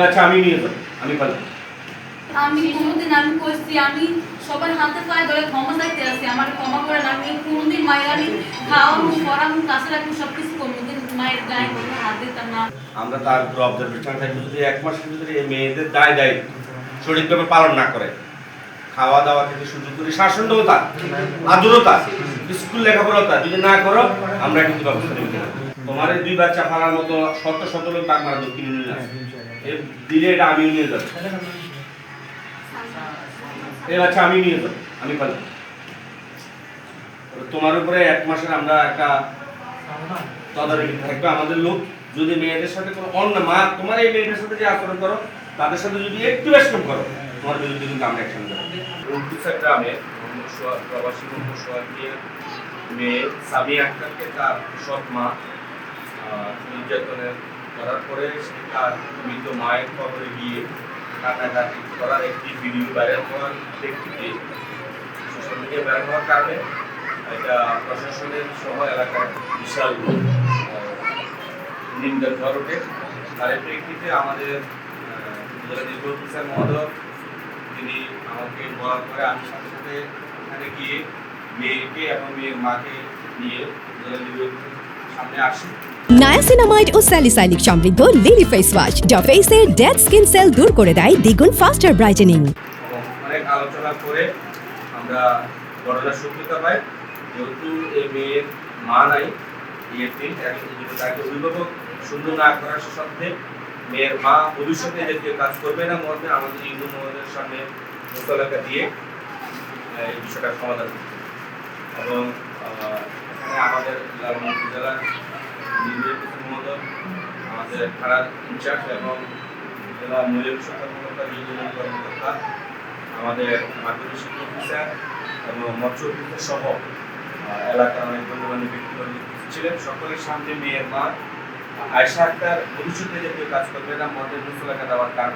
বাচ্চা আমি নিয়ে যাবো, আমি পারলাম। আমি কোনোদিন আমি কইছি আমি সবার হাতে পায়ে ধরে ক্ষমা চাইতে আছি, আমার ক্ষমা করে না। আমি কোনোদিন মায়ের আমি খাওয়ানো পড়ানো কাছে রাখবো সবকিছু কোনোদিন মায়ের গায়ে কোনো হাত দিতাম না। আমরা তার উপর অবজারভেশন থাকবো, যদি 1 মাসের ভিতরে এই মেয়েদের দায় সঠিকভাবে পালন না করে, খাওয়া দাওয়া থেকে শুরু করে শাসনতা আদরতা স্কুল লেখাপড়াটা যদি না করো, আমরা কিন্তু ব্যবস্থা নিতে পারবো। তোমার এই 2 বাচ্চা ফালার মতো শত লোক টাকা মারা কিনে নিয়ে আসে, দিলে এটা আমিও নিয়ে যাবো। এই বাচ্চা আমি নিয়ে যাবো, আমি পারলাম। তোমার উপরে 1 মাসের আমরা একটা তদারকি থাকবে আমাদের লোক। যদি মেয়েদের সাথে কোনো অন্য মা তোমার এই মেয়েদের সাথে যে আচরণ করো, তাদের সাথে যদি একটু বেশকম করো, তোমার বিরুদ্ধে কিন্তু আমরা অ্যাকশন নেব। রূপসা গ্রামে প্রবাসী সোহাগীর মেয়ে সামিয়া আক্তারকে তার সৎ মা নির্যাতনের করার পরে সে তার মৃত মায়ের কবরে গিয়ে কান্নাকাটি করার একটি ভিডিও ভাইরাল হওয়ার প্রেক্ষিতে সোশ্যাল মিডিয়া ভাইরাল হওয়ার কারণে এটা প্রশাসনের সহ এলাকার বিশাল নিন্দার ঝড় ওঠে। তার প্রেক্ষিতে আমাদের জেলা নির্বাহী অফিসার মহোদয় তিনি আমাকে বলার পরে আমি সাথে সাথে এখানে গিয়ে মেয়েকে এবং মেয়ের মাকে নিয়ে জেলা নির্বাহী অফিসের সামনে আসি। নায়াসিনামাইড ও স্যালিসাইলিক সমৃদ্ধ লিলি ফেস ওয়াশ যা ফেসের ডেড স্কিন সেল দূর করে দেয় দ্বিগুণ ফাস্টার ব্রাইটেনিং। অনেক আলোচনা করে আমরা ঘটনার সত্যতা পাই। যেহেতু এই মেয়ের মা নাই, তাকে অভিভাবক সুন্দর না করার সত্ত্বে মেয়ের মা ভবিষ্যতে যে কাজ করবে না মর্মে আমাদের ইউনিয়ন মহলের সামনে মোতালেকা দিয়ে এই বিষয়টার সমাধান করতে। এবং এখানে আমাদের জেলা নির্বাহী মহোদয়, আমাদের থানার ইনচার্জ এবং জেলা মহিলা বিষয় কর্মকর্তা, ইউনিয়ন কর্মকর্তা, আমাদের মাধ্যমিক শিক্ষা অফিসার এবং মৎস্য অফিসার সহ এলাকার অনেক গণ্যমান্য ব্যক্তিগণ ছিলেন। সকলের সামনে মেয়ের মা আয়েশা আক্তার ভবিষ্যতে যে কাজ করবে না মদের মুসলাকা দেওয়ার কারণে